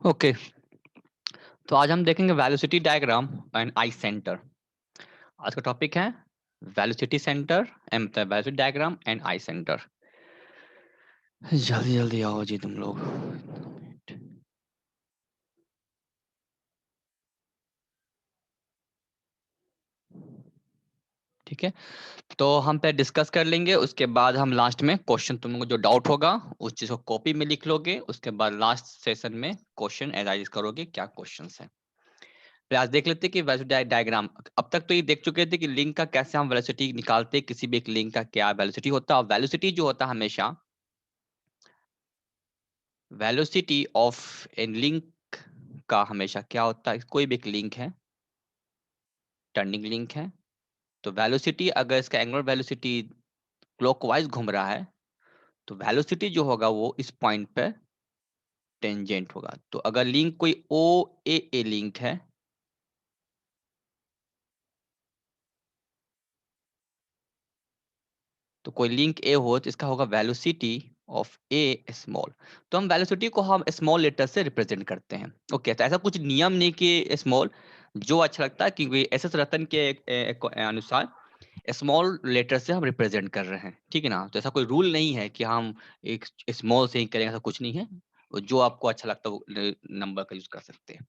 Okay तो आज हम देखेंगे velocity diagram and I centre. आज का टॉपिक है वेलोसिटी सेंटर मतलब velocity diagram and I centre. जल्दी जल्दी आओ जी तुम लोग। ठीक है, तो हम पहले डिस्कस कर लेंगे, उसके बाद हम लास्ट में क्वेश्चन, तुमको जो डाउट होगा उस चीज को कॉपी में लिख लोगे, उसके बाद लास्ट सेशन में क्वेश्चन एनालाइज करोगे क्या क्वेश्चंस है। फिर आज देख लेते हैं कि वेलोसिटी डायग्राम। अब तक तो ये देख चुके थे कि लिंक का कैसे हम वेलोसिटी निकालते हैं, किसी भी एक लिंक का क्या वेलोसिटी होता है। वेलोसिटी जो होता है हमेशा वेलोसिटी ऑफ ए लिंक का हमेशा क्या होता है, कोई भी एक लिंक है, टर्निंग लिंक है, तो वेलोसिटी अगर इसका एंगुलर वेलोसिटी क्लॉकवाइज घूम रहा है तो वेलोसिटी जो होगा वो इस पॉइंट पे टेंजेंट होगा। तो अगर लिंक कोई ओ ए लिंक है, तो कोई लिंक ए हो तो इसका होगा वेलोसिटी ऑफ ए स्मॉल। तो हम वेलोसिटी को हम स्मॉल लेटर से रिप्रेजेंट करते हैं। ओके, तो ऐसा कुछ नियम नहीं कि स्मॉल, जो अच्छा लगता है, क्योंकि एस एस रतन के अनुसार स्मॉल लेटर से हम रिप्रेजेंट कर रहे हैं। ठीक है ना, तो ऐसा कोई रूल नहीं है कि हम एक स्मॉल से ही करेंगे, ऐसा कुछ नहीं है। जो आपको अच्छा लगता है वो नंबर का यूज कर सकते हैं।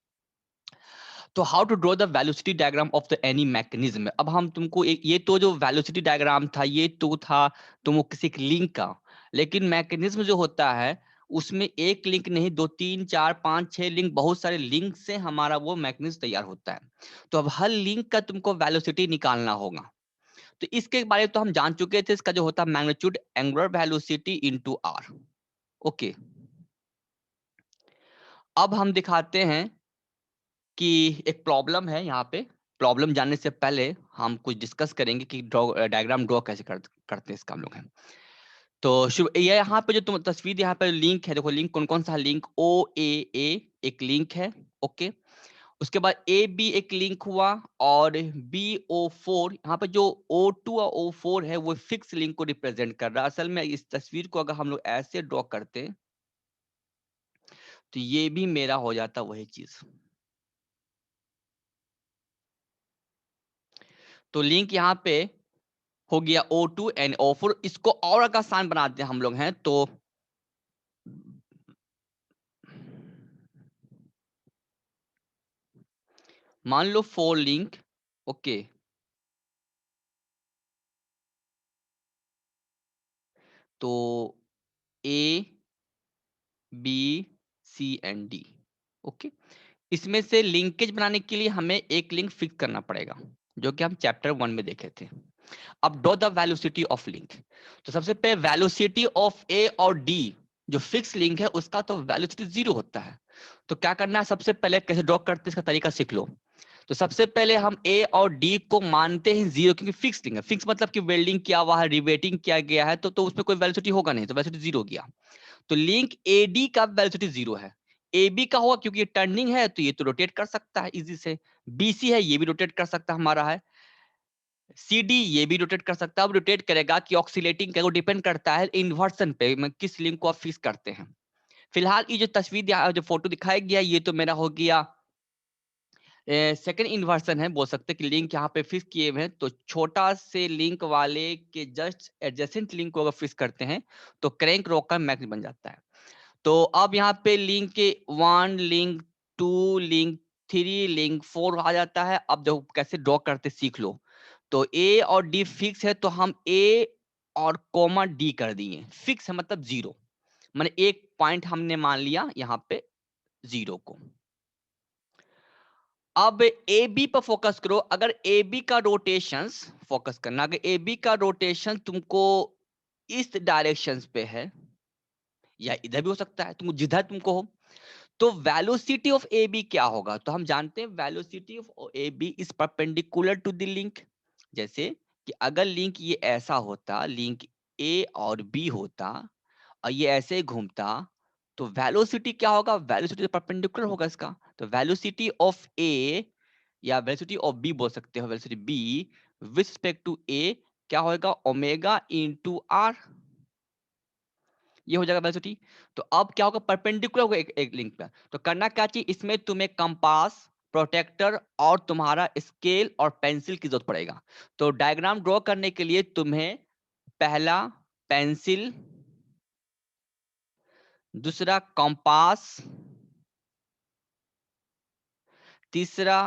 तो how to draw the velocity diagram of the any mechanism. अब हम तुमको एक, ये तो जो वेलोसिटी डायग्राम था ये तो था तुम वो किसी एक लिंक का, लेकिन मैकेनिज्म जो होता है उसमें एक लिंक नहीं, दो तीन चार पांच छह लिंक, बहुत सारे लिंक से हमारा वो मैकेनिज्म तैयार होता है। तो अब हर लिंक का तुमको वेलोसिटी निकालना होगा। तो इसके बारे में तो हम जान चुके थे, इसका जो होता है magnitude angular velocity into R. Okay, अब हम दिखाते हैं कि एक प्रॉब्लम है यहाँ पे। प्रॉब्लम जानने से पहले हम कुछ डिस्कस करेंगे कि डायग्राम ड्रॉ कैसे करते हैं इसका हम लोग हैं। तो शुभ, ये यहाँ पे जो तुम तस्वीर यहाँ पे लिंक है, देखो लिंक कौन कौन सा लिंक, ओ ए एक लिंक है। ओके, उसके बाद ए बी एक लिंक हुआ, और बी ओ फोर, यहाँ पे जो ओ टू और ओ फोर है वो फिक्स लिंक को रिप्रेजेंट कर रहा है। असल में इस तस्वीर को अगर हम लोग ऐसे ड्रॉ करते तो ये भी मेरा हो जाता वही चीज। तो लिंक यहाँ पे हो गया O2 एंड O4। इसको और अगर आसान बनाते हैं हम लोग हैं तो मान लो 4 लिंक। ओके, तो A B C and D। Okay, इसमें से लिंकेज बनाने के लिए हमें एक लिंक फिक्स करना पड़ेगा, जो कि हम चैप्टर 1 में देखे थे। अब draw the velocity of link. तो सबसे पहले वेलोसिटी ऑफ ए और डी, जो फिक्स लिंक है उसका तो वेलोसिटी 0 होता है। तो क्या करना है, सबसे पहले कैसे ड्रॉ करते हैं इसका तरीका सीख लो। तो सबसे पहले हम ए और डी को मानते हैं 0, क्योंकि फिक्स लिंक है। फिक्स मतलब कि वेल्डिंग किया हुआ है, रिवेटिंग किया गया है, तो उसमें कोई वेलोसिटी होगा नहीं, तो वेलोसिटी 0 गया। तो लिंक ए डी का वेलोसिटी 0 है। ए बी का होगा क्योंकि ये टर्निंग है तो ये तो रोटेट कर सकता है इजी से। बी सी है, ये भी रोटेट कर सकता है हमारा है। सी डी ये भी रोटेट कर सकता है। अब रोटेट करेगा कि ऑक्सीलेटिंग का, वो डिपेंड करता है इन्वर्सन पे, किस लिंक को आप फिक्स करते हैं। फिलहाल ये जो तस्वीर जो फोटो दिखाया गया ये तो मेरा हो गया सेकंड इन्वर्सन है, बोल सकते हैं कि लिंक यहाँ पे फिक्स किए हुए हैं। तो छोटा से लिंक वाले के जस्ट एडजेसेंट लिंक को अगर फिक्स करते हैं तो क्रैंक रॉड का मैग्नेट बन जाता है। तो अब यहाँ पे लिंक के 1 लिंक 2 लिंक 3 लिंक 4 आ जाता है। अब देखो कैसे ड्रॉ करते सीख लो। तो ए और डी फिक्स है तो हम ए और कॉमा डी कर दिए। फिक्स है मतलब 0, माने एक पॉइंट हमने मान लिया यहाँ पे 0 को। अब ए बी पर फोकस करो। अगर ए बी का रोटेशंस फोकस करना, अगर ए बी का रोटेशन तुमको इस डायरेक्शन पे है या इधर भी हो सकता है, तुम जिधर तुमको हो, तो वेलोसिटी ऑफ ए बी क्या होगा। तो हम जानते हैं velocity of A B is perpendicular to the link. जैसे कि अगर लिंक ये ऐसा होता, लिंक ए और बी होता और ये ऐसे ही घूमता, तो वेलोसिटी क्या होगा? वेलोसिटी परपेंडिकुलर होगा इसका। तो वेलोसिटी ऑफ ए या वेलोसिटी ऑफ बी बोल सकते हो, velocity B with respect to A क्या होगा? Omega into R. ये हो जाएगा वेलोसिटी। तो अब क्या होगा? परपेंडिकुलर होगा एक लिंक पे। तो करना क्या चाहिए इसमें? तुम्हें कंपास, प्रोटेक्टर और तुम्हारा स्केल और पेंसिल की जरूरत पड़ेगा। तो डायग्राम ड्रॉ करने के लिए तुम्हें पहला पेंसिल, दूसरा कंपास, तीसरा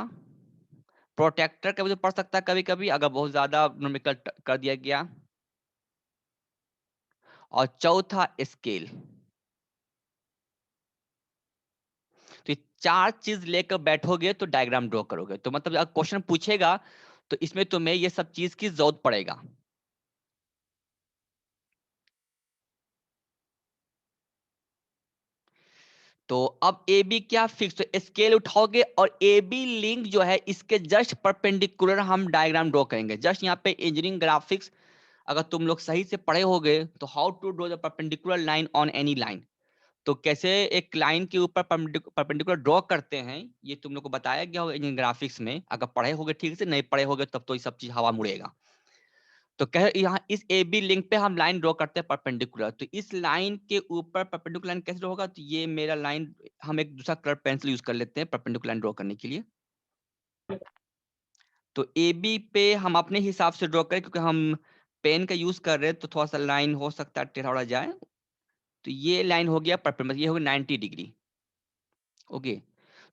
प्रोटेक्टर का भी तो पड़ सकता है कभी कभी अगर बहुत ज्यादा न्यूमेरिकल कर दिया गया, और चौथा स्केल। तो ये चार चीज लेकर बैठोगे तो डायग्राम ड्रॉ करोगे। तो मतलब अगर क्वेश्चन पूछेगा तो इसमें तुम्हें ये सब चीज की जरूरत पड़ेगा। तो अब ए बी क्या फिक्स, तो स्केल उठाओगे और ए बी लिंक जो है इसके जस्ट परपेंडिकुलर हम डायग्राम ड्रॉ करेंगे। जस्ट यहाँ पे इंजीनियरिंग ग्राफिक्स अगर तुम लोग सही से पढ़े होगे तो how to draw the perpendicular line on any line, तो कैसे एक लाइन के ऊपर परपेंडिकुलर ड्रॉ करते हैं ये तुम लोग को बताया गया होगा इंजीनियरिंग ग्राफिक्स में। अगर पढ़े होगे ठीक से, नहीं पढ़े होगे तब तो ये सब चीज हवा मुड़ेगा। तो कह यहाँ इस ए बी लिंक पे हम लाइन ड्रॉ करते हैं परपेंडिकुलर। तो इस लाइन के ऊपर परपेंडिकुलर लाइन कैसे ड्रॉ होगा? तो ये मेरा लाइन, हम एक दूसरा कलर पेंसिल यूज कर लेते हैं परपेंडिकुलर लाइन ड्रॉ करने के लिए। तो ए बी पे हम अपने हिसाब से ड्रॉ करें, क्योंकि हम पेन का यूज कर रहे हैं तो थोड़ा सा लाइन हो सकता है टेढ़ा उड़ा जाए। तो ये लाइन हो गया परपेंडिकुलर, ये हो गया 90 डिग्री। ओके,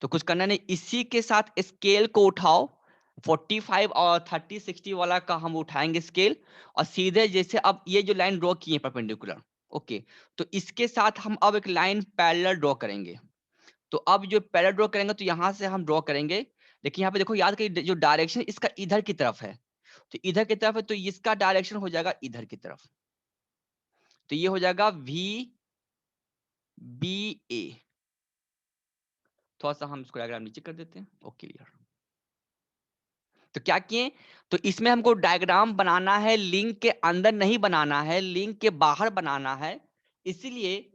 तो कुछ करना नहीं, इसी के साथ स्केल को उठाओ। 45 और 30 60 वाला का हम उठाएंगे स्केल, और सीधे जैसे अब ये जो लाइन ड्रॉ की है परपेंडिकुलर, ओके, तो इसके साथ हम अब एक लाइन पैरेलल ड्रॉ करेंगे। तो अब जो पैरेलल ड्रॉ करेंगे तो यहां से हम ड्रॉ करेंगे, लेकिन यहाँ पे देखो याद करिए जो डायरेक्शन इसका इधर की तरफ है, तो इधर की तरफ है तो इसका डायरेक्शन हो जाएगा इधर की तरफ। तो ये हो जाएगा वी बी ए। थोड़ा सा हम इसको डायग्राम नीचे कर देते हैं। Okay clear. तो क्या किए, तो इसमें हमको डायग्राम बनाना है, लिंक के अंदर नहीं बनाना है, लिंक के बाहर बनाना है। इसीलिए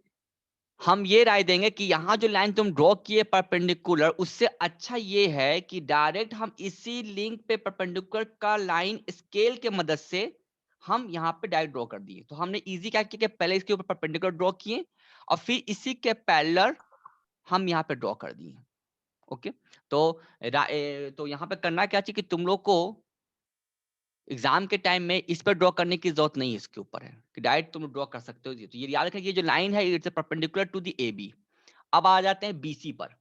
हम ये राय देंगे कि यहाँ जो लाइन तुम ड्रॉ किए परपेंडिकुलर, उससे अच्छा ये है कि डायरेक्ट हम इसी लिंक पे परपेंडिकुलर का लाइन स्केल के मदद से हम यहाँ पे डायरेक्ट ड्रॉ कर दिए। तो हमने इजी क्या किया कि पहले इसके ऊपर परपेंडिकुलर ड्रॉ किए और फिर इसी के पैरेलल हम यहाँ पे ड्रॉ कर दिए। ओके, तो तो यहाँ पे करना क्या चाहिए कि तुम लोग को एग्जाम के टाइम में इस पर ड्रॉ करने की जरूरत नहीं है, इसके ऊपर है कि डायरेक्ट तुम ड्रॉ कर सकते हो। तो ये याद रखें ये जो लाइन है it's perpendicular to the A B. अब आ जाते हैं बीसी पर।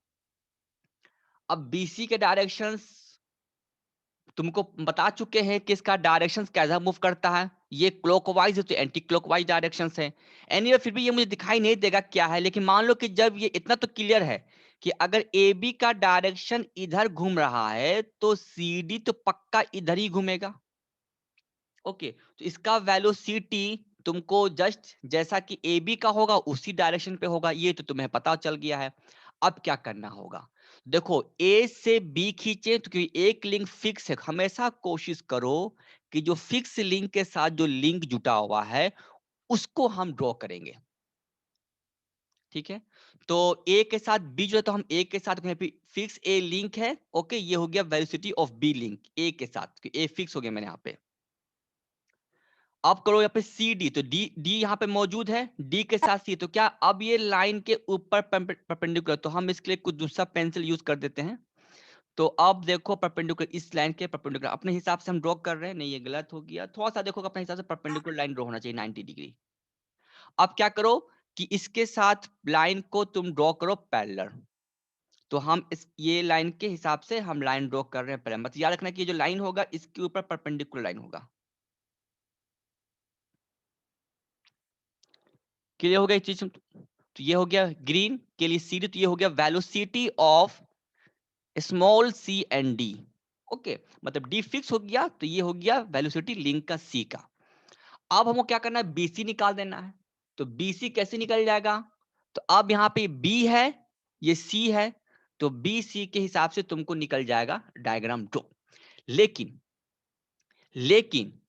अब बीसी के डायरेक्शंस तुमको बता चुके हैं कि इसका डायरेक्शंस कैसा मूव करता है। ये क्लॉकवाइज है तो एंटी क्लॉकवाइज डायरेक्शंस है। एनीवे फिर भी ये मुझे दिखाई नहीं देगा क्या है, लेकिन मान लो कि जब ये इतना तो क्लियर है कि अगर ए बी का डायरेक्शन इधर घूम रहा है तो सी डी तो पक्का इधर ही घूमेगा। ओके, तो इसका वेलोसिटी तुमको जस्ट जैसा कि ए बी का होगा उसी डायरेक्शन पे होगा, ये तो तुम्हें पता चल गया है। अब क्या करना होगा? देखो ए से बी खींचे तो क्योंकि एक लिंक फिक्स है, हमेशा कोशिश करो कि जो फिक्स लिंक के साथ जो लिंक जुटा हुआ है उसको हम ड्रॉ करेंगे। ठीक है, तो ए के साथ बी जो है तो हम ए के साथ फिक्स ए लिंक है। ओके, ये हो गया वेलोसिटी ऑफ बी लिंक ए के साथ, ए फिक्स हो गया मैंने यहाँ पे। अब करो यहाँ पे सी डी, तो डी डी यहाँ पे मौजूद है, डी के साथ सी, तो क्या अब ये लाइन के ऊपर परपेंडिकुलर, तो हम इसके लिए कुछ दूसरा पेंसिल यूज कर देते हैं। तो अब देखो परपेंडिकुलर, इस लाइन के परपेंडिकुलर अपने हिसाब से हम ड्रॉ कर रहे हैं, नहीं ये गलत हो गया, थोड़ा सा देखो अपने हिसाब से परपेंडिकुलर लाइन ड्रॉ होना चाहिए 90 डिग्री। अब क्या करो कि इसके साथ लाइन को तुम ड्रॉ करो पैरेलल। तो हम इस ये लाइन के हिसाब से हम लाइन ड्रॉ कर रहे हैं पैरेलल, मतलब याद रखना कि ये जो लाइन होगा इसके ऊपर परपेंडिकुलर लाइन होगा। क्लियर हो गया चीज? तो ये हो गया ग्रीन के लिए सी डी, तो ये हो गया velocity of small C and D. Okay, मतलब डी फिक्स हो गया तो ये हो गया वेलोसिटी लिंक का सी का। अब हमको क्या करना है? बीसी निकाल देना है। तो बीसी कैसे निकल जाएगा? तो अब यहाँ पे बी है, ये सी है, तो बी सी के हिसाब से तुमको निकल जाएगा डायग्राम ड्रॉ। लेकिन लेकिन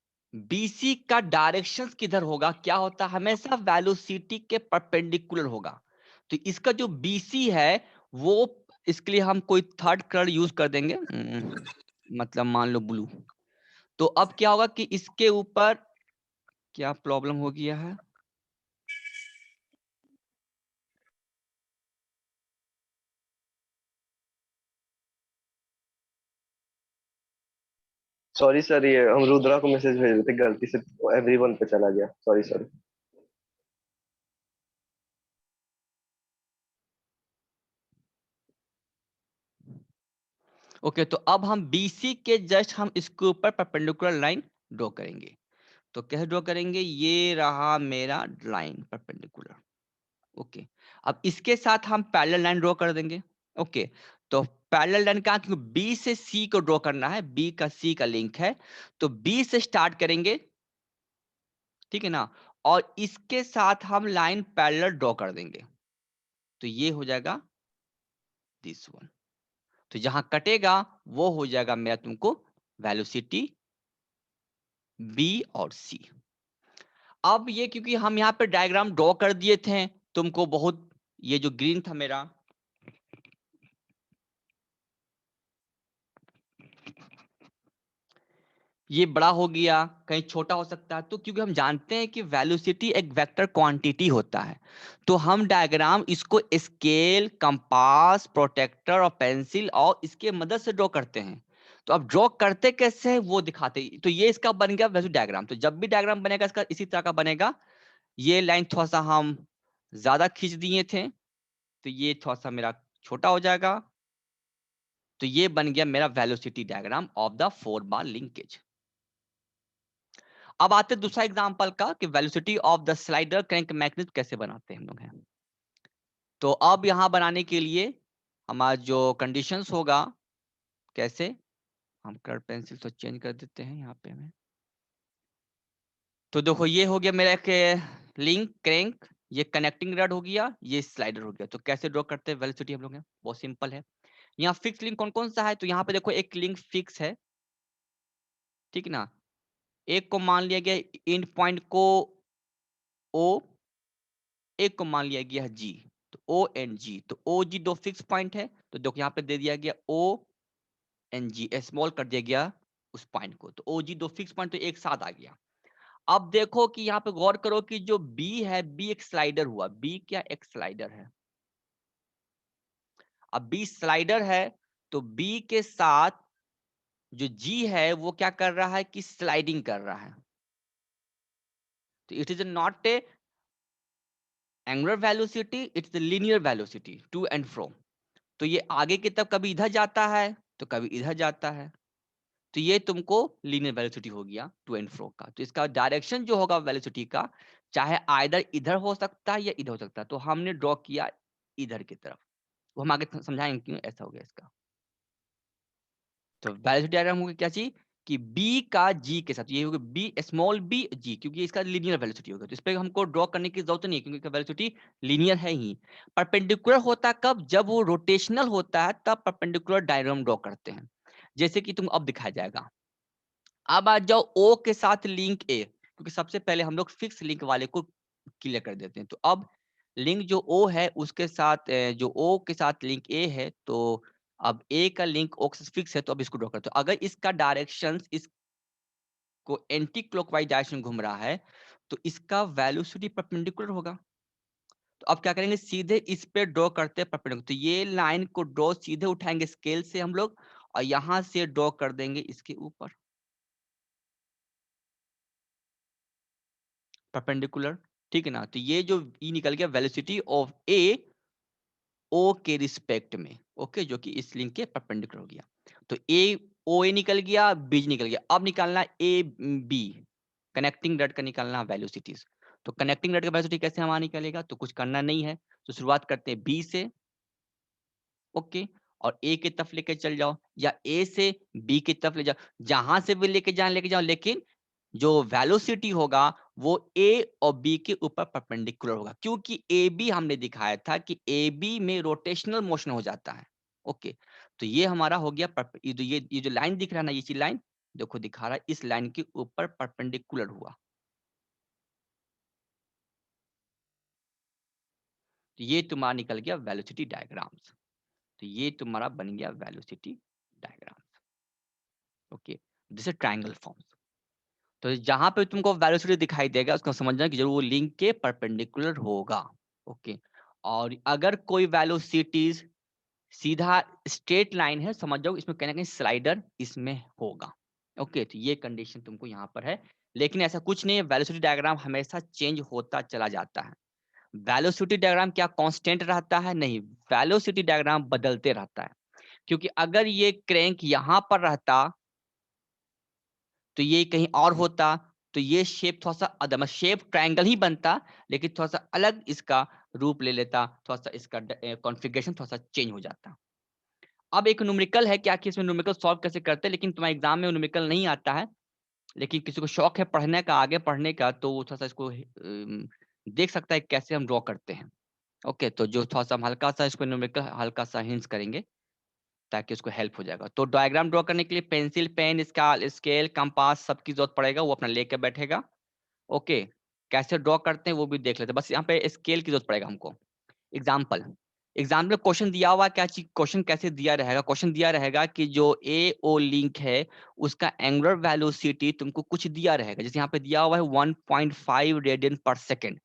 BC का डायरेक्शन किधर होगा, क्या होता है, हमेशा वेलोसिटी के परपेंडिकुलर होगा। तो इसका जो BC है वो, इसके लिए हम कोई थर्ड कलर यूज कर देंगे, मतलब मान लो ब्लू। तो अब क्या होगा कि इसके ऊपर क्या प्रॉब्लम हो गया है, सॉरी सर, ये हम रुद्रा को मैसेज भेज रहे थे, गलती से एवरीवन पे चला गया, सॉरी सॉरी। ओके। तो अब हम BC के जस्ट हम इसके ऊपर परपेंडिकुलर लाइन ड्रॉ करेंगे। तो कैसे ड्रॉ करेंगे, ये रहा मेरा लाइन परपेंडिकुलर। ओके। अब इसके साथ हम पैरेलल लाइन ड्रॉ कर देंगे। ओके। तो पैरेलल लाइन का, क्योंकि बी से सी को ड्रॉ करना है, बी का सी का लिंक है, तो बी से स्टार्ट करेंगे, ठीक है ना, और इसके साथ हम लाइन पैरेलल ड्रॉ कर देंगे। तो ये हो जाएगा दिस वन। तो जहां कटेगा वो हो जाएगा मेरा तुमको वेलोसिटी बी और सी। अब ये क्योंकि हम यहाँ पे डायग्राम ड्रॉ कर दिए थे, तुमको बहुत, ये जो ग्रीन था मेरा, ये बड़ा हो गया, कहीं छोटा हो सकता है, तो क्योंकि हम जानते हैं कि वेलोसिटी एक वेक्टर क्वांटिटी होता है, तो हम डायग्राम इसको स्केल, कंपास, प्रोटेक्टर और पेंसिल और इसके मदद से ड्रॉ करते हैं। तो अब ड्रॉ करते कैसे हैं वो दिखाते हैं। तो ये इसका बन गया वैसे डायग्राम। तो जब भी डायग्राम बनेगा इसका इसी तरह का बनेगा। ये लाइन थोड़ा सा हम ज्यादा खींच दिए थे, तो ये थोड़ा सा मेरा छोटा हो जाएगा। तो ये बन गया मेरा velocity diagram of the 4 bar linkage. अब आते हैं दूसरा एग्जांपल का कि velocity of the slider crank mechanism कैसे बनाते हैं हम लोग हैं। तो अब यहां बनाने के लिए हमारा जो कंडीशंस होगा, कैसे, हम कलर पेंसिल तो चेंज कर देते हैं यहाँ पे हमें। तो देखो ये हो गया मेरा एक लिंक क्रैंक, ये कनेक्टिंग रड हो गया, ये स्लाइडर हो गया। तो कैसे ड्रॉ करते हैं वेलोसिटी हम लोग हैं, बहुत सिंपल है। यहाँ फिक्स लिंक कौन कौन सा है, तो यहाँ पे देखो एक लिंक फिक्स है, ठीक ना। एक को मान लिया गया एंड पॉइंट को ओ, एक को मान लिया गया है जी। तो ओ एंड जी, तो ओ जी दो फिक्स पॉइंट है। तो देखो यहाँ पे दे दिया गया ओ एंड जी, स्मॉल कर दिया गया उस पॉइंट को, तो ओ जी दो फिक्स पॉइंट तो एक साथ आ गया। अब देखो कि यहाँ पे गौर करो कि जो बी है, बी एक स्लाइडर हुआ, बी क्या एक स्लाइडर है। अब बी स्लाइडर है, तो बी के साथ जो जी है वो क्या कर रहा है कि स्लाइडिंग कर रहा है। तो it is not a angular velocity, it's the linear velocity to and fro. तो ये आगे की तरफ कभी इधर जाता है तो कभी इधर जाता है। तो ये तुमको लीनियर वेलोसिटी हो गया टू एंड फ्रो का। तो इसका डायरेक्शन जो होगा वेलोसिटी का, चाहे आइदर इधर हो सकता है या इधर हो सकता है। तो हमने ड्रॉ किया इधर की तरफ, वो हम आगे समझाएंगे क्यों ऐसा हो गया इसका। तो वेलोसिटी डायग्राम होगी क्या चीज कि b का g के साथ, ये होगा b स्मॉल b g, क्योंकि इसका लीनियर वेलोसिटी होगा। तो इस पे हमको ड्रॉ करने की जरूरत नहीं है क्योंकि वेलोसिटी लीनियर है ही। परपेंडिकुलर होता है कब, जब वो रोटेशनल होता है तब परपेंडिकुलर डायग्राम ड्रॉ करते हैं, जैसे कि तुम अब दिखाया जाएगा। अब आ जाओ ओ के साथ लिंक ए, क्योंकि सबसे पहले हम लोग फिक्स लिंक वाले को क्लियर कर देते हैं। तो अब लिंक जो ओ है उसके साथ जो ओ के साथ लिंक ए है, तो अब ए का लिंक ओ के साथ फिक्स है, तो अब इसको ड्रॉ करते हैं। अगर इसका डायरेक्शन इसको एंटी क्लॉकवाइज डायरेक्शन घूम रहा है, तो इसका वेलोसिटी परपेंडिकुलर होगा। तो अब क्या करेंगे, सीधे इस पे ड्रॉ करते हैं परपेंडिकुलर। तो ये लाइन को ड्रॉ सीधे उठाएंगे स्केल से हम लोग, और यहां से ड्रॉ कर देंगे इसके ऊपर परपेंडिकुलर, ठीक है ना। तो ये जो ई निकल गया वेलोसिटी ऑफ ए ओ के रिस्पेक्ट में, ओके, जो कि इस लिंक के परपेंडिकुलर हो गया। तो ए ओ ए निकल गया, बी निकल गया। अब निकालना ए बी, कनेक्टिंग रड का निकालना वेलोसिटीज। तो कनेक्टिंग रड का वेलोसिटी कैसे हमारा निकलेगा, तो कुछ करना नहीं है। तो शुरुआत करते हैं बी से, ओके, और ए की तरफ लेके चल जाओ, या ए से बी की तरफ ले जाओ, जहां से भी लेके जाओ, लेकिन जो वेलोसिटी होगा वो ए और बी के ऊपर परपेंडिकुलर होगा, क्योंकि ए बी हमने दिखाया था कि ए बी में रोटेशनल मोशन हो जाता है। ओके। तो ये हमारा हो गया ये जो लाइन दिख रहा है ना, ये लाइन देखो दिखा रहा है इस लाइन के ऊपर परपेंडिकुलर हुआ। तो ये तुम्हारा निकल गया वेलोसिटी डायग्राम्स। तो ये तुम्हारा बन गया velocity diagrams. Okay, this is triangle forms. तो जहां पे तुमको वेलोसिटी दिखाई देगा उसको समझना कि जरूर वो लिंक के परपेंडिकुलर होगा। ओके, और अगर कोई वेलोसिटीज सीधा स्ट्रेट लाइन है, समझ जाओ इसमें कहीं ना कहीं स्लाइडर इसमें होगा। ओके, तो ये कंडीशन तुमको यहाँ पर है। लेकिन ऐसा कुछ नहीं है, वेलोसिटी डायग्राम हमेशा चेंज होता चला जाता है। वेलोसिटी डायग्राम क्या कांस्टेंट रहता है? नहीं, वेलोसिटी डायग्राम बदलते रहता है। क्योंकि अगर ये क्रैंक यहाँ पर रहता तो ये कहीं और होता, तो ये शेप थोड़ा सा अदम शेप ट्रायंगल ही बनता, लेकिन थोड़ा सा अलग इसका रूप ले लेता, थोड़ा सा इसका कॉन्फ़िगरेशन थोड़ा सा चेंज हो जाता। अब एक न्यूमेरिकल है क्या कि इसमें न्यूमेरिकल सॉल्व कैसे करते हैं, लेकिन तुम्हारे एग्जाम में न्यूमेरिकल नहीं आता है। लेकिन किसी को शौक है पढ़ने का, आगे पढ़ने का, तो वो थोड़ा सा इसको देख सकता है कैसे हम ड्रॉ करते हैं। ओके, तो जो थोड़ा सा हम हल्का सा इसको न्यूमेरिकल हल्का सा हिंट्स करेंगे ताकि उसको हेल्प हो जाएगा। तो डायग्राम ड्रॉ करने के लिए पेंसिल, पेन, स्केल, कंपास सबकी जरूरत पड़ेगा, वो अपना लेके बैठेगा। ओके, कैसे ड्रॉ करते हैं वो भी देख लेते हैं, बस यहाँ पे स्केल की जरूरत पड़ेगा हमको। एग्जाम्पल, एग्जाम्पल में क्वेश्चन दिया हुआ क्या चीज, क्वेश्चन कैसे दिया रहेगा? क्वेश्चन दिया रहेगा कि जो ए ओ लिंक है उसका एंगुलर वेलोसिटी तुमको कुछ दिया रहेगा, जैसे यहाँ पे दिया हुआ है 1.5 रेडियन पर सेकेंड।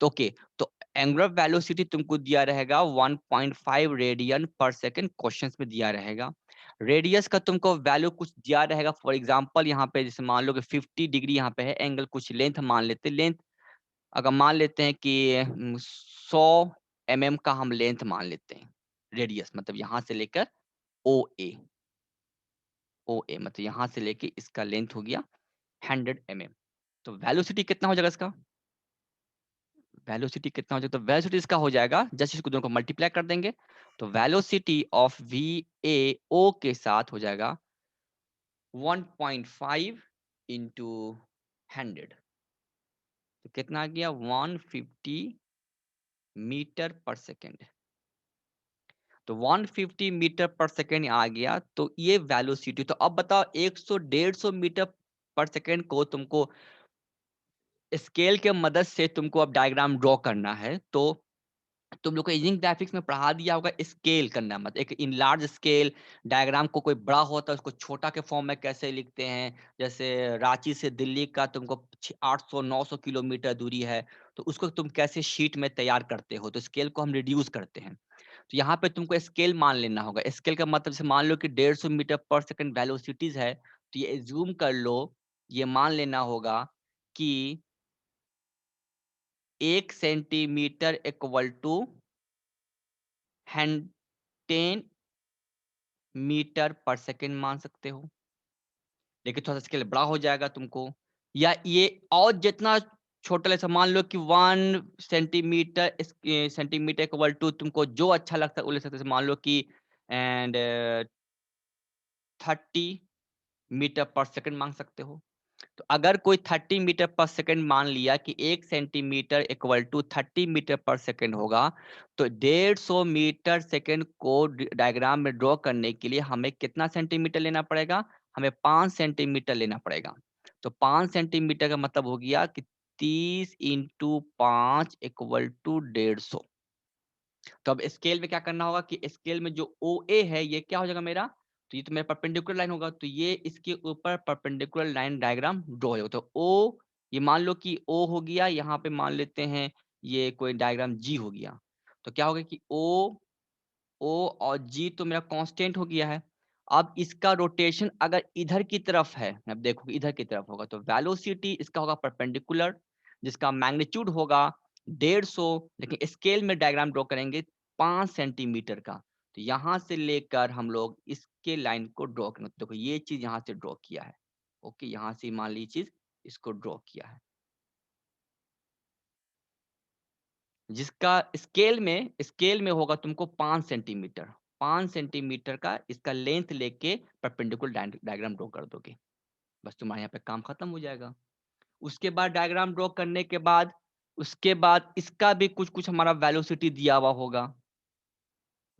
तो ओके, तो एंगुलर वेलोसिटी तुमको दिया रहेगा 1.5 रेडियन पर सेकेंड, क्वेश्चंस में दिया रहेगा। रेडियस का तुमको वैल्यू कुछ दिया रहेगा, फॉर एग्जांपल यहाँ पे जैसे मान लो कि 50 डिग्री यहाँ पे है एंगल, कुछ लेंथ मान लेते, लेंथ अगर मान लेते हैं कि 100 mm का हम लेंथ मान लेते हैं। रेडियस मतलब यहाँ से लेकर ओ ए, ओ ए मतलब यहाँ से लेके इसका लेंथ हो गया 100 mm। तो वेलोसिटी कितना हो जाएगा इसका? वेलोसिटी कितना हो जाएगा? तो वेलोसिटी इसका हो जाएगा, जस्ट इसको दोनों को मल्टीप्लाई कर देंगे तो वेलोसिटी ऑफ वी ए ओ के साथ हो जाएगा 1.5 इंटू 100। तो कितना आ गया? 150 मीटर पर सेकेंड। तो 150 मीटर पर सेकेंड आ गया, तो ये वेलोसिटी। तो अब बताओ 100-150 मीटर पर सेकेंड को तुमको स्केल के मदद से तुमको अब डायग्राम ड्रॉ करना है, तो तुम लोग को इंजीनियरिंग ग्राफिक्स में पढ़ा दिया होगा स्केल करना, मतलब एक इन लार्ज स्केल डायग्राम को, कोई बड़ा होता है उसको छोटा के फॉर्म में कैसे लिखते हैं। जैसे रांची से दिल्ली का तुमको 800-900 किलोमीटर दूरी है, तो उसको तुम कैसे शीट में तैयार करते हो, तो स्केल को हम रिड्यूस करते हैं। तो यहाँ पे तुमको स्केल मान लेना होगा। स्केल का मतलब जैसे मान लो कि 150 मीटर पर सेकंड वेलोसिटीज है, तो ये एज्यूम कर लो, ये मान लेना होगा कि 1 सेंटीमीटर इक्वल टू 10 मीटर पर सेकंड मान सकते हो। लेकिन थोड़ा सा स्केल बड़ा हो जाएगा तुमको, या ये और जितना छोटा ऐसा मान लो कि 1 सेंटीमीटर सेंटीमीटर इक्वल टू, तुमको जो अच्छा लगता है वो ले सकते हो। जैसे मान लो कि एंड 30 मीटर पर सेकंड मांग सकते हो। तो अगर कोई 30 मीटर पर सेकंड मान लिया कि 1 सेंटीमीटर इक्वल टू 30 मीटर पर सेकंड होगा, तो 150 मीटर सेकंड को डायग्राम में ड्रॉ करने के लिए हमें कितना सेंटीमीटर लेना पड़ेगा? हमें 5 सेंटीमीटर लेना पड़ेगा। तो 5 सेंटीमीटर का मतलब हो गया कि 30 इंटू 5 इक्वल टू 150। तो अब स्केल में क्या करना होगा कि स्केल में जो ओ ए है ये क्या हो जाएगा मेरा? तो ये तो मेरा परपेंडिकुलर लाइन होगा, तो ये इसके ऊपर परपेंडिकुलर लाइन डायग्राम ड्रॉ होगा। तो ओ, ये मान लो कि ओ हो गया, यहाँ पे मान लेते हैं ये कोई डायग्राम जी हो गया। तो क्या होगा कि ओ, ओ और जी तो मेरा कांस्टेंट हो गया है। अब इसका रोटेशन अगर इधर की तरफ है, अब देखो इधर की तरफ होगा, तो वेलोसिटी इसका होगा परपेंडिकुलर, जिसका मैग्नीट्यूड होगा 150, लेकिन स्केल में डायग्राम ड्रॉ करेंगे 5 सेंटीमीटर का। तो यहाँ से लेकर हम लोग इसके लाइन को ड्रॉ करेंगे। देखो ये चीज यहाँ से ड्रॉ किया है। ओके, यहाँ से मान ली चीज इसको ड्रॉ किया है, जिसका स्केल में होगा तुमको 5 सेंटीमीटर। 5 सेंटीमीटर का इसका लेंथ लेके परपेंडिकुलर डायग्राम ड्रॉ कर दोगे, बस तुम्हारे यहाँ पे काम खत्म हो जाएगा। उसके बाद डायग्राम ड्रॉ करने के बाद, उसके बाद इसका भी कुछ कुछ हमारा वेलोसिटी दिया हुआ होगा।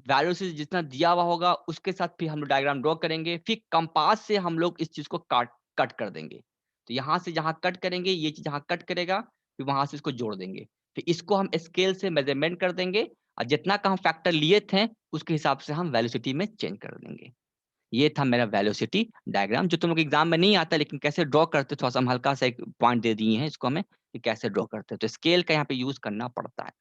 वेलोसिटी जितना दिया हुआ होगा उसके साथ फिर हम लोग डायग्राम ड्रॉ करेंगे, फिर कंपास से हम लोग इस चीज को काट कट कर देंगे। तो यहाँ से जहाँ कट करेंगे, ये चीज़ जहाँ कट करेगा, फिर वहाँ से इसको जोड़ देंगे। फिर इसको हम स्केल से मेज़रमेंट कर देंगे और जितना का हम फैक्टर लिए थे, उसके हिसाब से हम वेलोसिटी में चेंज कर देंगे। ये था मेरा वेलोसिटी डायग्राम, जो तुम लोग एग्ज़ाम में नहीं आता, लेकिन कैसे ड्रॉ करते हैं, थोड़ा-सा हम हल्का-सा एक पॉइंट दे दिए हैं इसको हमें, कि कैसे ड्रॉ करते हैं। तो स्केल का यहाँ पे यूज़ करना पड़ता है।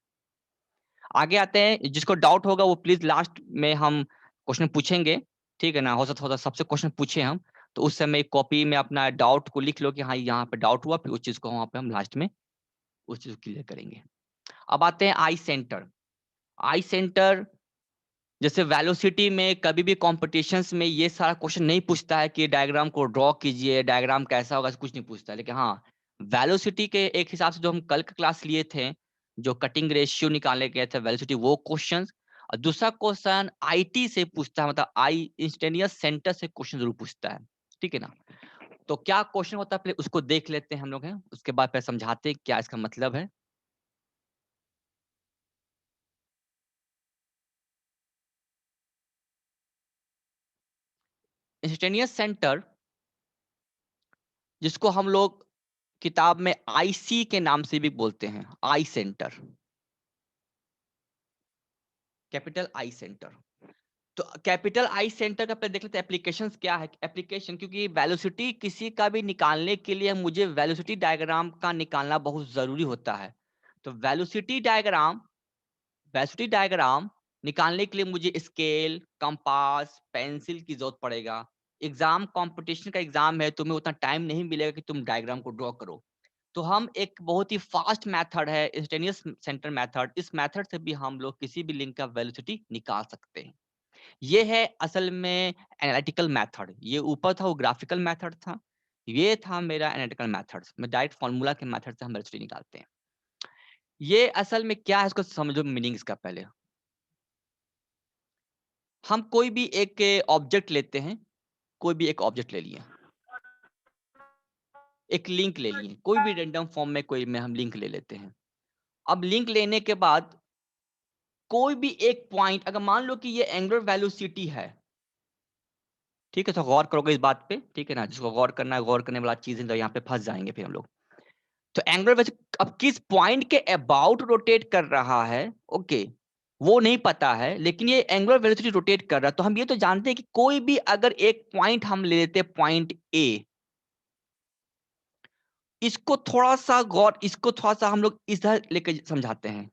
आगे आते हैं, जिसको डाउट होगा वो प्लीज़ लास्ट में हम क्वेश्चन पूछेंगे, ठीक है ना? हो सकता सबसे क्वेश्चन पूछे हम, तो उस समय एक कॉपी में अपना डाउट को लिख लो कि हाँ, यहाँ पे डाउट हुआ, फिर उस चीज़ को वहाँ पे हम लास्ट में उस चीज़ को क्लियर करेंगे। अब आते हैं आई सेंटर। आई सेंटर जैसे वेलोसिटी में कभी भी कॉम्पिटिशन्स में ये सारा क्वेश्चन नहीं पूछता है कि डायग्राम को ड्रॉ कीजिए, डायग्राम कैसा होगा, कुछ नहीं पूछता है। लेकिन हाँ, वेलोसिटी के एक हिसाब से जो हम कल का क्लास लिए थे, जो कटिंग रेशियो निकाले गए थे वेलोसिटी, वो क्वेश्चंस, और दूसरा क्वेश्चन आईटी से पूछता है, मतलब आई इंस्टेंटेनियस सेंटर से क्वेश्चन जरूर पूछता है, ठीक है ना? तो क्या क्वेश्चन होता है, पहले उसको देख लेते हैं हम लोग हैं, उसके बाद फिर समझाते हैं क्या इसका मतलब है। इंस्टेंटेनियस सेंटर, जिसको हम लोग किताब में आईसी के नाम से भी बोलते हैं, आई सेंटर, कैपिटल आई सेंटर। तो कैपिटल आई सेंटर का पहले देख लेते हैं एप्लीकेशंस क्या है। एप्लीकेशन, क्योंकि वेलोसिटी किसी का भी निकालने के लिए मुझे वेलोसिटी डायग्राम का निकालना बहुत जरूरी होता है। तो वेलोसिटी डायग्राम निकालने के लिए मुझे स्केल, कंपास, पेंसिल की जरूरत पड़ेगा। एग्जाम कंपटीशन का एग्जाम है, तुम्हें उतना टाइम नहीं मिलेगा कि तुम डायग्राम को ड्रॉ करो। तो हम एक बहुत ही फास्ट मेथड है इंस्टेंटेनियस सेंटर मेथड, इस मेथड से भी हम लोग किसी भी लिंक का वेलोसिटी निकाल सकते हैं। ये है असल में एनालिटिकल मेथड। ये ऊपर था वो ग्राफिकल मेथड था, ये था मेरा एनालिटिकल मेथड। मैं डायरेक्ट फॉर्मूला के मेथड से हम वेलोसिटी निकालते हैं। ये असल में क्या है, इसको समझो मीनिंग इसका। पहले हम कोई भी एक ऑब्जेक्ट लेते हैं, कोई भी एक ऑब्जेक्ट ले लिए, एक लिंक ले लिए, कोई भी रैंडम फॉर्म में कोई में हम लिंक ले लेते हैं। अब लिंक लेने के बाद कोई भी एक पॉइंट, अगर मान लो कि ये एंगुलर वेलोसिटी है, ठीक है, तो गौर करोगे इस बात पे, ठीक है ना? जिसको गौर करना है, गौर करने वाला चीज है, तो यहाँ पे फंस जाएंगे फिर हम लोग। तो एंगुलर वेलोसिटी अब किस पॉइंट के अबाउट रोटेट कर रहा है, ओके, वो नहीं पता है, लेकिन ये एंगुलर वेलोसिटी रोटेट कर रहा है। तो हम ये तो जानते हैं कि कोई भी अगर एक पॉइंट हम ले लेते हैं, पॉइंट ए, इसको थोड़ा सा हम लोग इधर लेके समझाते हैं।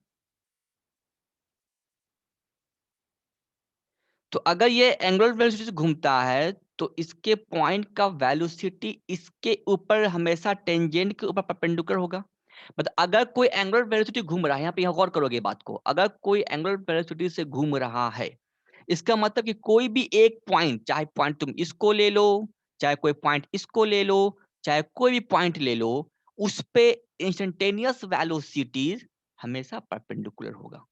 तो अगर ये एंगुलर वेलोसिटी से घूमता है, तो इसके पॉइंट का वेलोसिटी इसके ऊपर हमेशा टेंजेंट के ऊपर परपेंडिकुलर होगा। मतलब अगर कोई एंगुलर वेलोसिटी घूम रहा है, यहाँ गौर करोगे बात को, अगर कोई एंगुलर वेलोसिटी से घूम रहा है, इसका मतलब कि कोई भी एक पॉइंट, चाहे पॉइंट तुम इसको ले लो, चाहे कोई पॉइंट इसको ले लो, चाहे कोई भी पॉइंट ले लो, उस पे इंस्टेंटेनियस वेलोसिटी हमेशा परपेंडिकुलर होगा।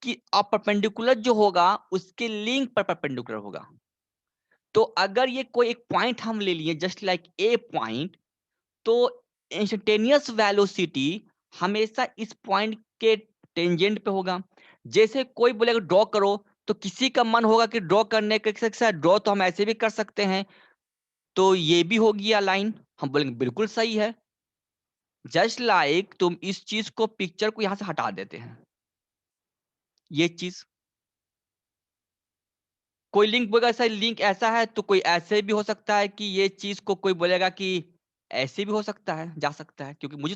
कि अब परपेंडिकुलर जो होगा उसके लिंक पर परपेंडिकुलर होगा। तो अगर ये कोई एक पॉइंट हम ले लिए, जस्ट लाइक ए पॉइंट, तो इंस्टेंटेनियस वेलोसिटी हमेशा इस पॉइंट के टेंजेंट पे होगा। जैसे कोई बोलेगा ड्रॉ करो, तो किसी का मन होगा कि ड्रॉ करने के साथ ड्रॉ तो हम ऐसे भी कर सकते हैं, तो ये भी हो गया लाइन, हम बोलेंगे बिल्कुल सही है। जस्ट लाइक तुम इस चीज को, पिक्चर को यहां से हटा देते हैं, ये चीज कोई लिंक बोलेगा ऐसा, लिंक ऐसा है, तो कोई ऐसे भी हो सकता है कि ये चीज को कोई बोलेगा कि ऐसे भी हो सकता है, जा सकता है, क्योंकि मुझे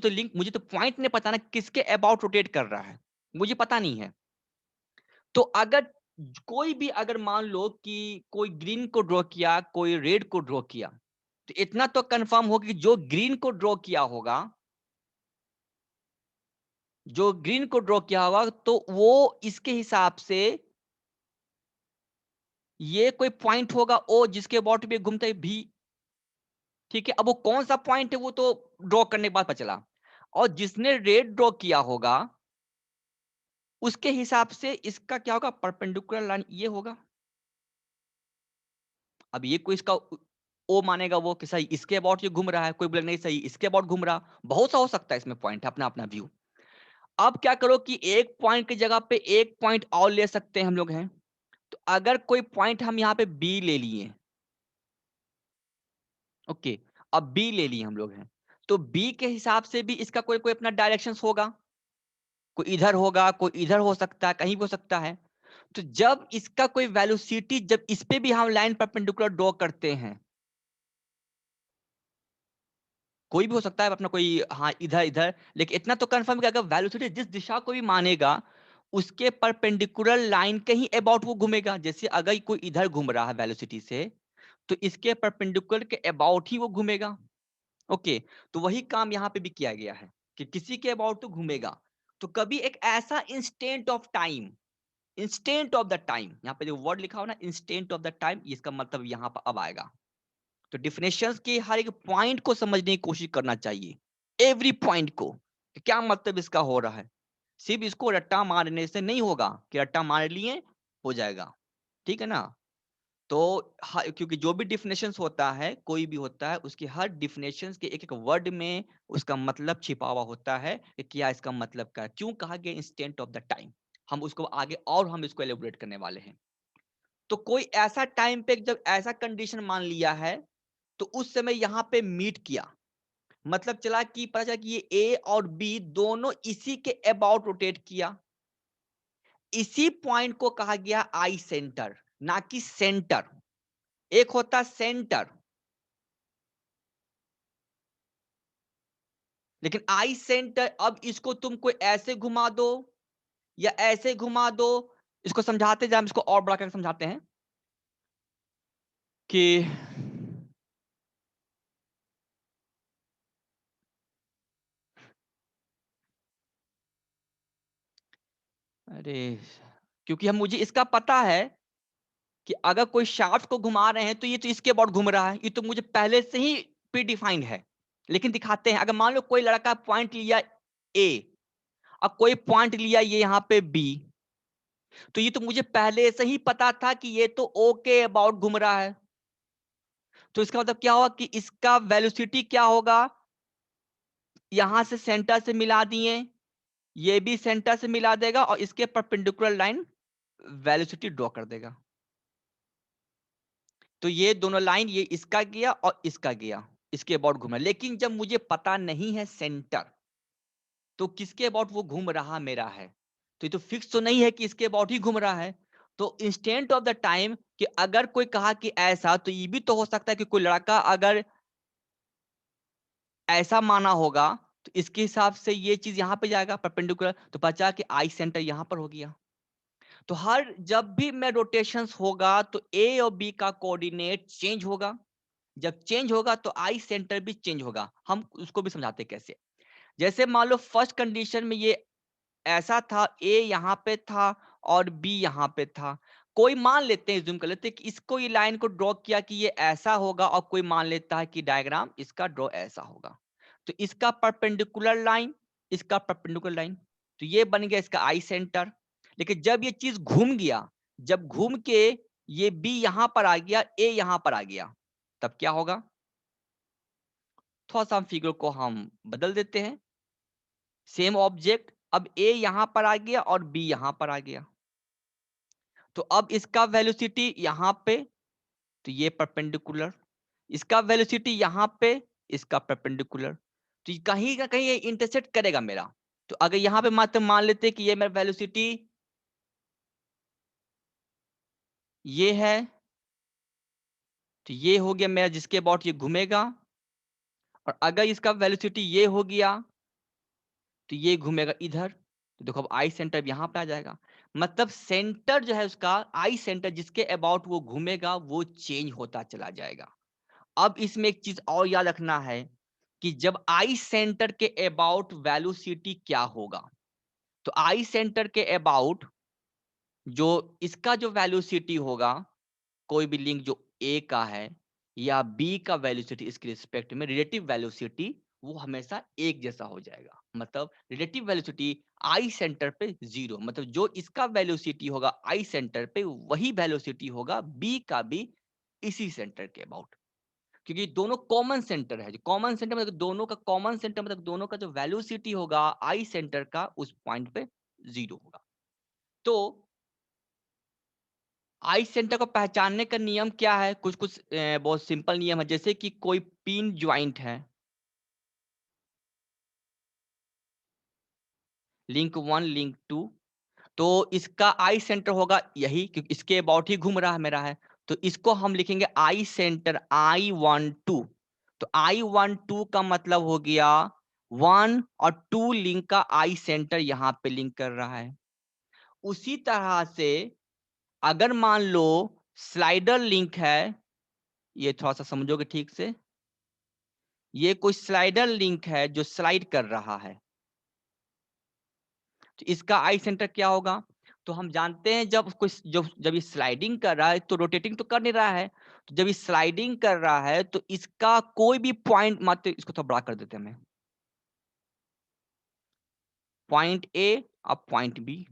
तो पॉइंट नहीं पता ना किसके अबाउट रोटेट कर रहा है, मुझे पता नहीं है। तो अगर कोई भी, अगर मान लो कि कोई ग्रीन को ड्रॉ किया, कोई रेड को ड्रॉ किया, तो इतना तो कंफर्म होगा कि जो ग्रीन को ड्रॉ किया होगा, तो वो इसके हिसाब से ये कोई पॉइंट होगा ओ, जिसके अबाउट भी घूमता है भी, ठीक है। अब वो कौन सा पॉइंट है वो तो ड्रॉ करने के बाद पता चला, और जिसने रेड ड्रॉ किया होगा उसके हिसाब से इसका क्या होगा, परपेंडिकुलर लाइन ये होगा। अब ये कोई इसका ओ मानेगा वो कि सही इसके अबाउट ये घूम रहा है, कोई बोले नहीं सही इसके अबाउट घूम रहा, बहुत सा हो सकता है इसमें पॉइंट, अपना अपना व्यू। अब क्या करो कि एक पॉइंट की जगह पे एक पॉइंट और ले सकते हैं हम लोग हैं। तो अगर कोई पॉइंट हम यहाँ पे बी ले लिए, ओके, अब बी ले लिए हम लोग हैं, तो बी के हिसाब से भी इसका कोई कोई अपना डायरेक्शन होगा, कोई इधर होगा, कोई इधर हो सकता है, कहीं भी हो सकता है। तो जब इसका कोई वेलोसिटी, जब इस पे भी हम लाइन परपेंडिकुलर ड्रॉ करते हैं, कोई भी हो सकता है अपना कोई, हाँ इधर इधर, लेकिन इतना तो कंफर्म कि अगर वेलोसिटी जिस दिशा को भी मानेगा, उसके परपेंडिकुलर लाइन के ही अबाउट वो घूमेगा। जैसे अगर कोई इधर घूम रहा है वेलोसिटी से, तो इसके परपेंडिकुलर के अबाउट ही वो घूमेगा। ओके, तो वही काम यहाँ पे भी किया गया है कि किसी के अबाउट तो घूमेगा। तो कभी एक ऐसा instant of time, instant of the time, यहाँ पे जो वर्ड लिखा हो ना इंस्टेंट ऑफ द टाइम, इसका मतलब यहाँ पर अब आएगा। तो डिफिनेशंस के हर एक पॉइंट को समझने की कोशिश करना चाहिए, एवरी पॉइंट को, कि क्या मतलब इसका हो रहा है। सिर्फ इसको रट्टा मारने से नहीं होगा कि रट्टा मार लिए हो जाएगा, ठीक है ना। तो क्योंकि जो भी डिफिनेशंस होता है, कोई भी होता है, उसकी हर डिफिनेशंस के एक एक वर्ड में उसका मतलब छिपा हुआ होता है कि क्या इसका मतलब क्या है, क्यों कहा गया इंस्टेंट ऑफ द टाइम। हम उसको आगे और हम इसको एलेबोरेट करने वाले हैं। तो कोई ऐसा टाइम पे जब ऐसा कंडीशन मान लिया है, तो उस समय यहाँ पे मीट किया, मतलब चला कि पता चला कि ये ए और बी दोनों इसी के अबाउट रोटेट किया। इसी पॉइंट को कहा गया आई सेंटर, ना कि सेंटर। एक होता सेंटर, लेकिन आई सेंटर, अब इसको तुम कोई ऐसे घुमा दो या ऐसे घुमा दो, इसको समझाते जाए, हम इसको और बड़ा करके समझाते हैं कि अरे, क्योंकि हम मुझे इसका पता है कि अगर कोई शाफ्ट को घुमा रहे हैं तो ये तो इसके अबाउट घूम रहा है, ये तो मुझे पहले से ही प्री डिफाइंड है। लेकिन दिखाते हैं, अगर मान लो कोई लड़का पॉइंट लिया ए और कोई पॉइंट लिया ये यहाँ पे बी, तो ये तो मुझे पहले से ही पता था कि ये तो ओ के अबाउट घूम रहा है। तो इसका मतलब क्या होगा कि इसका वेलोसिटी क्या होगा, यहां से सेंटर से मिला दिए, ये भी सेंटर से मिला देगा और इसके परपेंडिकुलर लाइन वेलोसिटी ड्रॉ कर देगा। तो ये दोनों लाइन, ये इसका गया और इसका गया, इसके अबाउट घूमा। लेकिन जब मुझे पता नहीं है सेंटर, तो किसके अबाउट वो घूम रहा मेरा है, तो ये तो फिक्स तो नहीं है कि इसके अबाउट ही घूम रहा है। तो इंस्टेंट ऑफ द टाइम, कि अगर कोई कहा कि ऐसा, तो ये भी तो हो सकता है कि कोई लड़का अगर ऐसा माना होगा, तो इसके हिसाब से ये चीज यहाँ पे जाएगा परपेंडिकुलर, तो बचा कि आई सेंटर यहाँ पर हो गया। तो हर जब भी मैं रोटेशंस होगा, तो ए और बी का कोऑर्डिनेट चेंज होगा। जब चेंज होगा तो आई सेंटर भी चेंज होगा। हम उसको भी समझाते हैं कैसे। जैसे मान लो फर्स्ट कंडीशन में ये ऐसा था, ए यहाँ पे था और बी यहाँ पे था। कोई मान लेते हैं, जूम कर लेते हैं कि इसको, ये लाइन को ड्रॉ किया कि ये ऐसा होगा, और कोई मान लेता है कि डायग्राम इसका ड्रॉ ऐसा होगा। तो इसका परपेंडिकुलर लाइन, इसका परपेंडिकुलर लाइन, तो ये बन गया इसका आई सेंटर। लेकिन जब ये चीज घूम गया, जब घूम के ये बी यहां पर आ गया, ए यहां पर आ गया, तब क्या होगा। थोड़ा सा हम फिगर को हम बदल देते हैं। सेम ऑब्जेक्ट, अब ए यहां पर आ गया और बी यहां पर आ गया, तो अब इसका वेलोसिटी यहाँ पे, तो ये परपेंडिकुलर, इसका वेलोसिटी यहाँ पे, इसका परपेंडिकुलर, तो ये कहीं ना कहीं ये इंटरसेक्ट करेगा मेरा। तो अगर यहाँ पे मात्र मान लेते कि ये मेरा वेलोसिटी ये है, तो ये हो गया मेरा जिसके अबाउट ये घूमेगा। और अगर इसका वेलोसिटी ये हो गया, तो ये घूमेगा इधर। तो देखो अब आई सेंटर यहाँ पे आ जाएगा। मतलब सेंटर जो है उसका, आई सेंटर जिसके अबाउट वो घूमेगा, वो चेंज होता चला जाएगा। अब इसमें एक चीज और याद रखना है कि जब आई सेंटर के अबाउट वेलोसिटी क्या होगा, तो आई सेंटर के अबाउट जो इसका जो वेलोसिटी होगा, कोई भी लिंक जो ए का है या बी का वेलोसिटी, इसके रिस्पेक्ट में रिलेटिव वेलोसिटी वो हमेशा एक जैसा हो जाएगा। मतलब रिलेटिव वेलोसिटी आई सेंटर पे जीरो, मतलब जो इसका वेलोसिटी होगा आई सेंटर पे, वही वेलोसिटी होगा बी का भी इसी सेंटर के अबाउट। क्योंकि दोनों कॉमन सेंटर है, जो कॉमन सेंटर मतलब दोनों का कॉमन सेंटर, मतलब दोनों का जो वेलोसिटी होगा आई सेंटर का, उस पॉइंट पे जीरो होगा। तो आई सेंटर को पहचानने का नियम क्या है? कुछ-कुछ बहुत सिंपल नियम है, जैसे कि कोई पिन जॉइंट है, लिंक 1, लिंक 2, तो इसका आई सेंटर होगा यही, क्योंकि इसके अबाउट ही घूम रहा है मेरा है। तो इसको हम लिखेंगे आई सेंटर I12। तो I12 का मतलब हो गया 1 और 2 लिंक का आई सेंटर यहाँ पे लिंक कर रहा है। उसी तरह से अगर मान लो स्लाइडर लिंक है, ये थोड़ा-सा समझोगे ठीक से, ये कोई स्लाइडर लिंक है जो स्लाइड कर रहा है। तो इसका आई सेंटर क्या होगा? तो हम जानते हैं जब ये स्लाइडिंग कर रहा है तो रोटेटिंग तो कर नहीं रहा है। तो जब ये स्लाइडिंग कर रहा है तो इसका कोई भी पॉइंट, मात्र इसको थोड़ा बड़ा कर देते हैं हमें। पॉइंट ए और पॉइंट बी,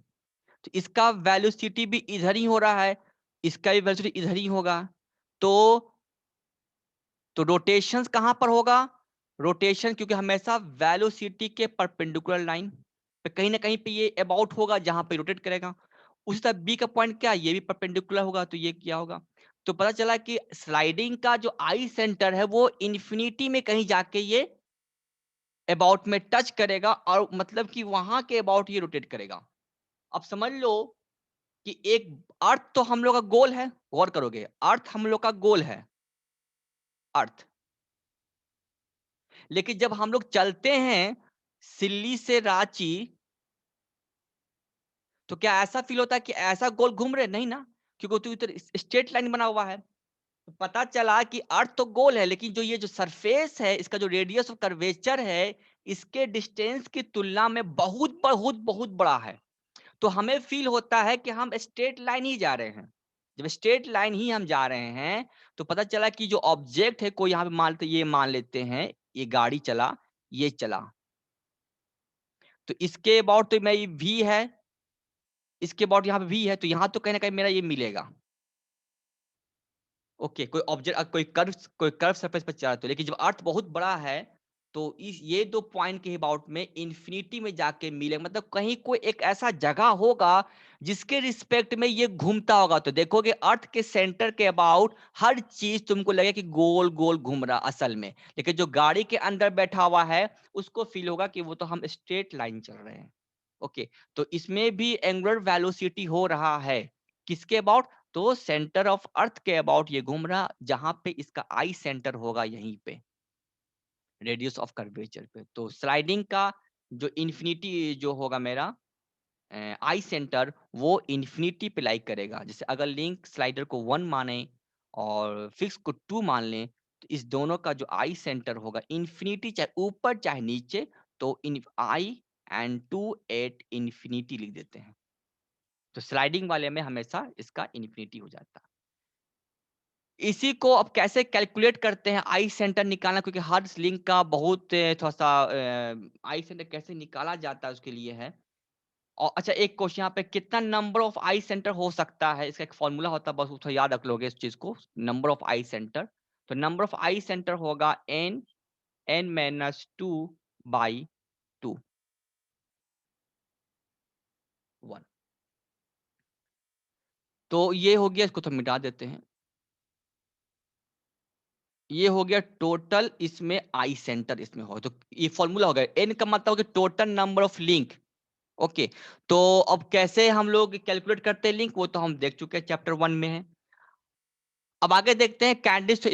तो इसका वेलोसिटी भी इधर ही हो रहा है, इसका भी वेलोसिटी इधर ही होगा। तो रोटेशंस कहाँ पर होगा? रोटेशन क्योंकि हमेशा वेलोसिटी के परपेंडिकुलर लाइन पे कहीं न कहीं पे ये अबाउट होगा जहाँ पे रोटेट करेगा। उसी तरह बी का पॉइंट क्या है? ये भी परपेंडिकुलर होगा, तो ये क्या होगा? तो पता चला कि स्लाइडिंग का जो आई सेंटर है वो इन्फिनिटी में कहीं जाके ये अबाउट में टच करेगा और मतलब कि वहाँ के अबाउट ये रोटेट करेगा। अब समझ लो कि एक अर्थ तो हम लोग का गोल है, गौर करोगे, अर्थ हम लोग का गोल है, अर्थ। लेकिन जब हम लोग चलते हैं सिल्ली से रांची, तो क्या ऐसा फील होता है कि ऐसा गोल घूम रहे? नहीं ना, क्योंकि तो इधर स्ट्रेट लाइन बना हुआ है। तो पता चला कि अर्थ तो गोल है, लेकिन जो ये जो सरफेस है, इसका जो रेडियस ऑफ कर्वेचर है, इसके डिस्टेंस की तुलना में बहुत बहुत बहुत बड़ा है। तो हमें फील होता है कि हम स्ट्रेट लाइन ही जा रहे हैं। जब स्ट्रेट लाइन ही हम जा रहे हैं, तो पता चला कि जो ऑब्जेक्ट है, कोई यहाँ पे ये मान लेते हैं, ये गाड़ी चला, ये चला। तो इसके अबाउट तो मैं ये वी है, इसके अबाउट यहाँ पे वी है, तो यहाँ तो कहीं न कहीं मेरा ये मिलेगा। ओके, कोई कर्व सरफेस पे चला तो, लेकिन जब अर्थ बहुत बड़ा है, तो इस ये 2 पॉइंट के अबाउट में इन्फिनिटी में जाके मिलेगा, मतलब कहीं कोई एक ऐसा जगह होगा जिसके रिस्पेक्ट में ये घूमता होगा। तो देखोगे अर्थ के सेंटर के अबाउट हर चीज तुमको लगेगा कि गोल गोल घूम रहा असल में, लेकिन जो गाड़ी के अंदर बैठा हुआ है उसको फील होगा कि वो तो हम स्ट्रेट लाइन चल रहे हैं। ओके, तो इसमें भी एंगुलर वेलोसिटी हो रहा है, किसके अबाउट? तो सेंटर ऑफ अर्थ के अबाउट ये घूम रहा, जहां पे इसका आई सेंटर होगा यहीं पे, रेडियस ऑफ कर्वेचर पे। तो स्लाइडिंग का जो इन्फिनिटी जो होगा मेरा आई सेंटर, वो इन्फिनिटी पे लाइक करेगा। जैसे अगर लिंक स्लाइडर को 1 माने और फिक्स को 2 मान लें, तो इस दोनों का जो आई सेंटर होगा इन्फिनिटी, चाहे ऊपर चाहे नीचे, तो इन आई एंड 2 एट इन्फिनिटी लिख देते हैं। तो स्लाइडिंग वाले में हमेशा इसका इन्फिनिटी हो जाता है। इसी को अब कैसे कैलकुलेट करते हैं आई सेंटर निकालना, क्योंकि हर लिंक का बहुत थोड़ा-सा आई सेंटर कैसे निकाला जाता है उसके लिए है। और अच्छा, एक क्वेश्चन यहाँ पे, कितना नंबर ऑफ आई सेंटर हो सकता है? इसका एक फॉर्मूला होता है, बस उसको याद रख लोगे इस चीज़ को, नंबर ऑफ आई सेंटर। तो नंबर ऑफ आई सेंटर होगा n-2/2 1। तो ये हो गया, इसको तो मिटा देते हैं। ये हो गया टोटल, इसमें आई सेंटर इसमें हो, तो ये फॉर्मूला हो गया। एन का मतलब हो गया total number of link. Okay, तो अब कैसे हम लोग कैलकुलेट करते हैं लिंक, वो तो हम देख चुके हैं, चैप्टर 1 में है। अब आगे देखते हैं कैंडिस, तो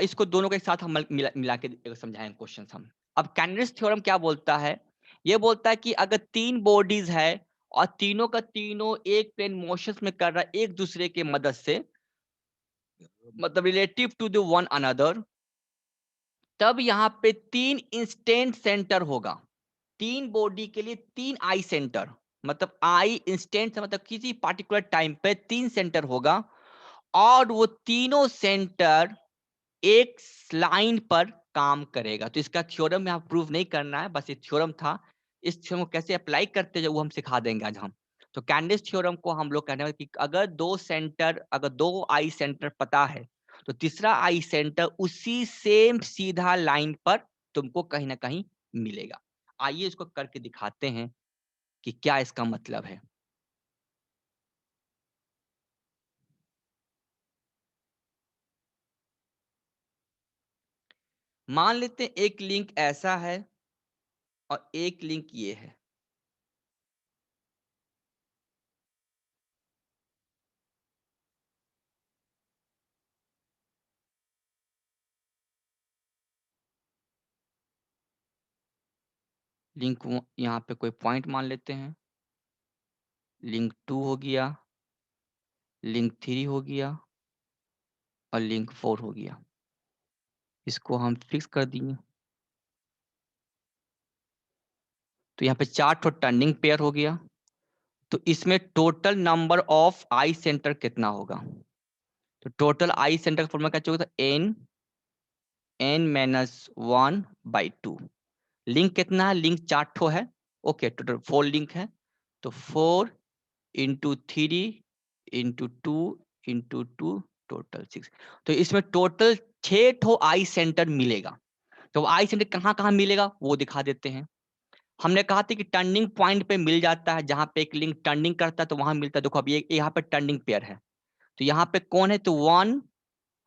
इसको दोनों के साथ हम मिला के समझाएंगे क्वेश्चन हम। अब कैंडिस थ्योरम क्या बोलता है? ये बोलता है कि अगर 3 बॉडीज है और तीनों का तीनों एक प्लेन मोशन में कर रहा है एक दूसरे के मदद से, मतलब relative to the one another, तब यहाँ पे 3 इंस्टेंट सेंटर होगा। 3 बॉडी के लिए 3 आई सेंटर, मतलब आई इंस्टेंट से मतलब किसी पार्टिकुलर टाइम पे 3 सेंटर होगा, और वो तीनों सेंटर एक लाइन पर काम करेगा। तो इसका थ्योरम यहाँ प्रूव नहीं करना है, बस ये थ्योरम था। इस थ्योरम को कैसे अप्लाई करते हैं वो हम सिखा देंगे आज हम। तो कैंडिस थ्योरम को हम लोग कहने वाले कि अगर 2 आई सेंटर पता है, तो तीसरा आई सेंटर उसी सेम सीधा लाइन पर तुमको कहीं ना कहीं मिलेगा। आइए इसको करके दिखाते हैं कि क्या इसका मतलब है। मान लेते हैं एक लिंक ऐसा है और एक लिंक ये है। लिंक यहाँ पे कोई पॉइंट मान लेते हैं, लिंक 2 हो गया, लिंक 3 हो गया और लिंक 4 हो गया। इसको हम फिक्स कर दिए। तो यहाँ पे 4 ठो टर्निंग पेयर हो गया। तो इसमें total number of I centre कितना होगा? तो टोटल आई सेंटर का फॉर्मूला क्या चाहिए था? n-1/2। लिंक कितना है? लिंक 4 ठो है। ओके, टोटल 4 लिंक है। तो 4 इंटू 3 इंटू 2 इंटू 2 टोटल 6। तो इसमें टोटल 6 ठो आई सेंटर मिलेगा। तो आई सेंटर कहाँ कहाँ मिलेगा वो दिखा देते हैं। हमने कहा था कि टर्निंग पॉइंट पे मिल जाता है, जहां पे एक लिंक टर्निंग करता है तो वहां मिलता है। देखो अब ये यहाँ पे टर्निंग पेयर है, तो यहाँ पे कौन है? तो 1।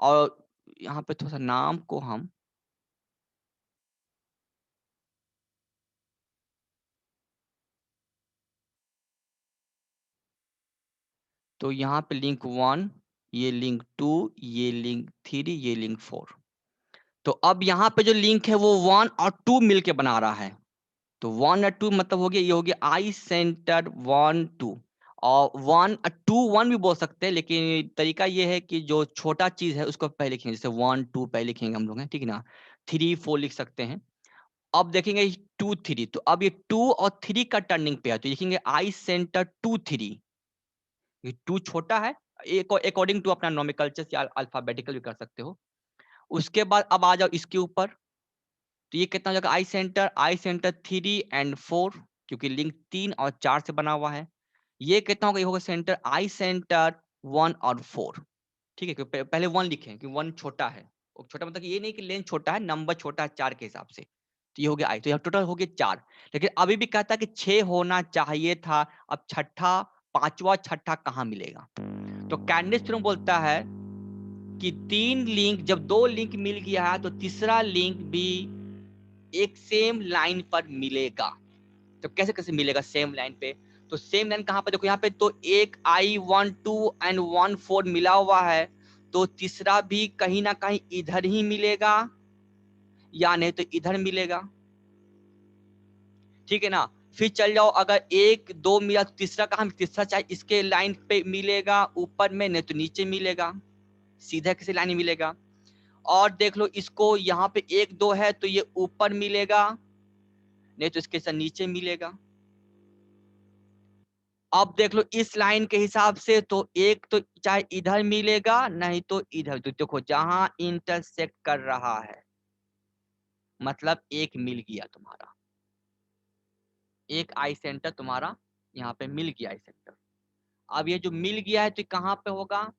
और यहाँ पे थोड़ा सा नाम को हम तो यहाँ पे लिंक 1, ये लिंक 2, ये लिंक 3, ये लिंक 4। तो अब यहाँ पे जो लिंक है वो 1 और 2 मिलके बना रहा है। तो 1 और 2 मतलब हो गया, ये हो गया आई सेंटर 1 2। और 1 2 1 भी बोल सकते हैं, लेकिन तरीका ये है कि जो छोटा चीज है उसको पहले लिखेंगे। जैसे 1 2 पहले लिखेंगे हम लोग हैं, ठीक है ना। 3 4 लिख सकते हैं। अब देखेंगे 2 3। तो अब ये 2 और 3 का टर्निंग पे है, तो लिखेंगे आई सेंटर 2 3। ये 2 छोटा है, एक अकॉर्डिंग टू अपना नोमेनक्लेचर या अल्फाबेटिकल भी कर सकते हो। उसके बाद अब आ जाओ इसके ऊपर। तो ये कितना हो जाएगा? आई सेंटर 3 एंड 4, क्योंकि लिंक 3 और 4 से बना हुआ है। ये कितना होगा? ये होगा सेंटर आई सेंटर 1 और 4। ठीक है, क्योंकि पहले 1 लिखें क्योंकि 1 छोटा है। और छोटा मतलब कि ये नहीं कि लेंथ छोटा है, नंबर छोटा है 4 के हिसाब से। तो ये हो गया आई। तो यहाँ टोटल हो गया 4। लेकिन अभी भी कहता है कि 6 होना चाहिए था। अब छठा, पांचवा छठा कहाँ मिलेगा? तो कैंडिस थ्योरम बोलता है कि 3 लिंक, जब 2 लिंक मिल गया है तो तीसरा लिंक भी एक सेम लाइन पर मिलेगा। तो कैसे कैसे मिलेगा सेम लाइन पे? तो सेम लाइन कहां पर? देखो यहाँ पे तो एक I12 एंड 14 मिला हुआ है, तो तीसरा भी कहीं ना कहीं इधर ही मिलेगा या नहीं तो इधर मिलेगा। ठीक है ना। फिर चल जाओ, अगर 1 2 मिला तो तीसरा कहां? तीसरा चाहे इसके लाइन पे मिलेगा ऊपर में, नहीं तो नीचे मिलेगा, सीधा किसी लाइन में मिलेगा। और देख लो इसको, यहाँ पे 1 2 है तो ये ऊपर मिलेगा, नहीं तो इसके साथ नीचे मिलेगा। अब देख लो इस लाइन के हिसाब से, तो एक तो चाहे इधर मिलेगा नहीं तो इधर। तो देखो जहां इंटरसेक्ट कर रहा है मतलब एक मिल गया तुम्हारा, एक आई सेंटर तुम्हारा यहाँ पे मिल गया आई सेंटर। अब ये जो मिल गया है तो कहाँ पे होगा?